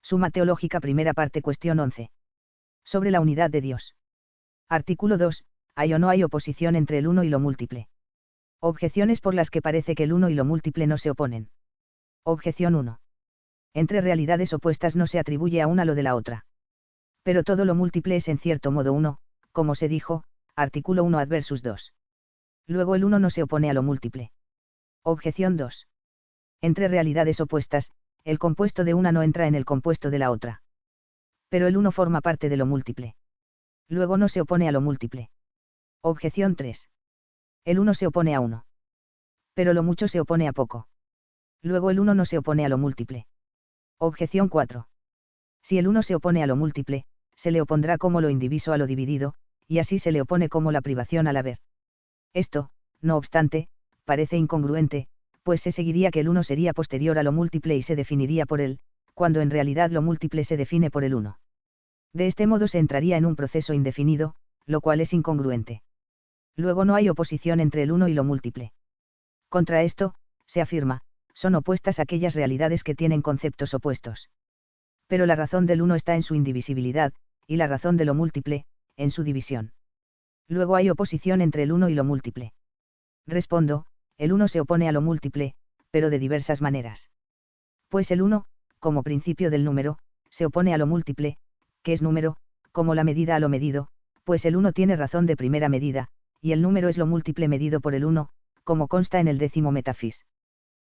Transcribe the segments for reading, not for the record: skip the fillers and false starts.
Suma Teológica, primera parte, cuestión 11. Sobre la unidad de Dios. Artículo 2. ¿Hay o no hay oposición entre el uno y lo múltiple? Objeciones por las que parece que el uno y lo múltiple no se oponen. Objeción 1. Entre realidades opuestas no se atribuye a una lo de la otra. Pero todo lo múltiple es en cierto modo uno, como se dijo, artículo 1 adversus 2. Luego el uno no se opone a lo múltiple. Objeción 2. Entre realidades opuestas, el compuesto de una no entra en el compuesto de la otra. Pero el uno forma parte de lo múltiple. Luego no se opone a lo múltiple. Objeción 3. El uno se opone a uno. Pero lo mucho se opone a poco. Luego el uno no se opone a lo múltiple. Objeción 4. Si el uno se opone a lo múltiple, se le opondrá como lo indiviso a lo dividido, y así se le opone como la privación al haber. Esto, no obstante, parece incongruente, pues se seguiría que el uno sería posterior a lo múltiple y se definiría por él, cuando en realidad lo múltiple se define por el uno. De este modo se entraría en un proceso indefinido, lo cual es incongruente. Luego no hay oposición entre el uno y lo múltiple. Contra esto, se afirma, son opuestas aquellas realidades que tienen conceptos opuestos. Pero la razón del uno está en su indivisibilidad, y la razón de lo múltiple, en su división. Luego hay oposición entre el uno y lo múltiple. Respondo, el uno se opone a lo múltiple, pero de diversas maneras. Pues el uno, como principio del número, se opone a lo múltiple, que es número, como la medida a lo medido, pues el uno tiene razón de primera medida, y el número es lo múltiple medido por el uno, como consta en el 10º metafis.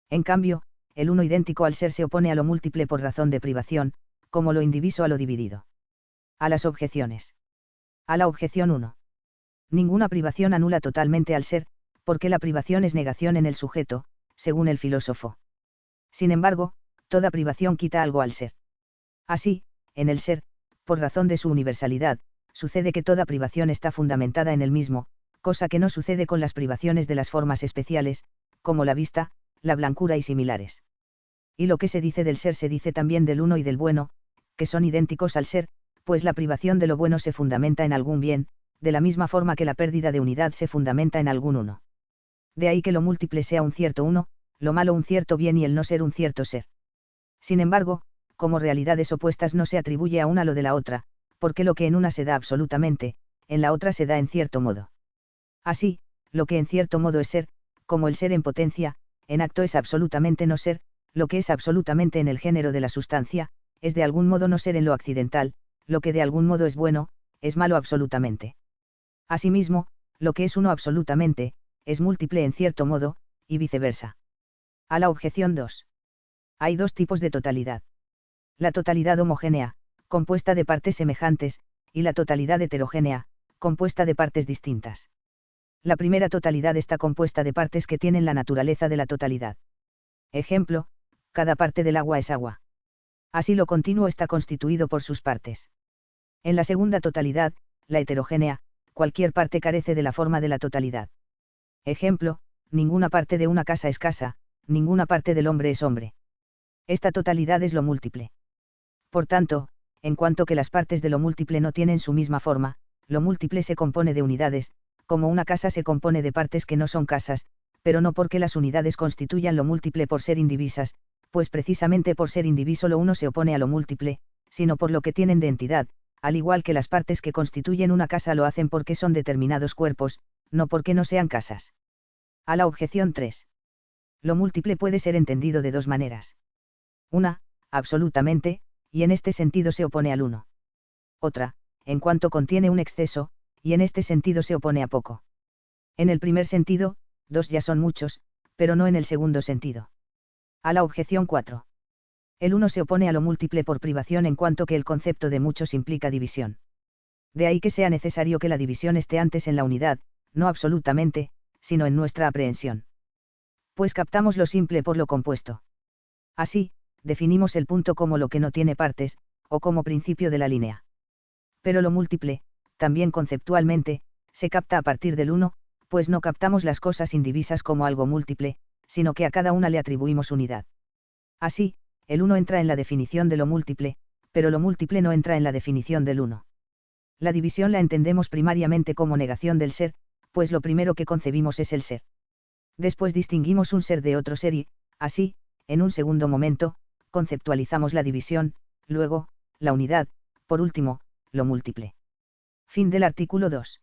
En cambio, el uno idéntico al ser se opone a lo múltiple por razón de privación, como lo indiviso a lo dividido. A las objeciones. A la objeción 1. Ninguna privación anula totalmente al ser, porque la privación es negación en el sujeto, según el filósofo. Sin embargo, toda privación quita algo al ser. Así, en el ser, por razón de su universalidad, sucede que toda privación está fundamentada en el mismo, cosa que no sucede con las privaciones de las formas especiales, como la vista, la blancura y similares. Y lo que se dice del ser se dice también del uno y del bueno, que son idénticos al ser, pues la privación de lo bueno se fundamenta en algún bien, de la misma forma que la pérdida de unidad se fundamenta en algún uno. De ahí que lo múltiple sea un cierto uno, lo malo un cierto bien y el no ser un cierto ser. Sin embargo, como realidades opuestas no se atribuye a una lo de la otra, porque lo que en una se da absolutamente, en la otra se da en cierto modo. Así, lo que en cierto modo es ser, como el ser en potencia, en acto es absolutamente no ser, lo que es absolutamente en el género de la sustancia, es de algún modo no ser en lo accidental, lo que de algún modo es bueno, es malo absolutamente. Asimismo, lo que es uno absolutamente, es múltiple en cierto modo, y viceversa. A la objeción 2. Hay dos tipos de totalidad. La totalidad homogénea, compuesta de partes semejantes, y la totalidad heterogénea, compuesta de partes distintas. La primera totalidad está compuesta de partes que tienen la naturaleza de la totalidad. Ejemplo, cada parte del agua es agua. Así lo continuo está constituido por sus partes. En la segunda totalidad, la heterogénea, cualquier parte carece de la forma de la totalidad. Ejemplo, ninguna parte de una casa es casa, ninguna parte del hombre es hombre. Esta totalidad es lo múltiple. Por tanto, en cuanto que las partes de lo múltiple no tienen su misma forma, lo múltiple se compone de unidades, como una casa se compone de partes que no son casas, pero no porque las unidades constituyan lo múltiple por ser indivisas, pues precisamente por ser indiviso lo uno se opone a lo múltiple, sino por lo que tienen de entidad, al igual que las partes que constituyen una casa lo hacen porque son determinados cuerpos, no porque no sean casas. A la objeción 3. Lo múltiple puede ser entendido de dos maneras. Una, absolutamente, y en este sentido se opone al uno. Otra, en cuanto contiene un exceso, y en este sentido se opone a poco. En el primer sentido, dos ya son muchos, pero no en el segundo sentido. A la objeción 4. El uno se opone a lo múltiple por privación en cuanto que el concepto de muchos implica división. De ahí que sea necesario que la división esté antes en la unidad, no absolutamente, sino en nuestra aprehensión. Pues captamos lo simple por lo compuesto. Así, definimos el punto como lo que no tiene partes, o como principio de la línea. Pero lo múltiple, también conceptualmente, se capta a partir del uno, pues no captamos las cosas indivisas como algo múltiple, sino que a cada una le atribuimos unidad. Así, el uno entra en la definición de lo múltiple, pero lo múltiple no entra en la definición del uno. La división la entendemos primariamente como negación del ser, pues lo primero que concebimos es el ser. Después distinguimos un ser de otro ser y, así, en un segundo momento, conceptualizamos la división, luego, la unidad, por último, lo múltiple. Fin del artículo 2.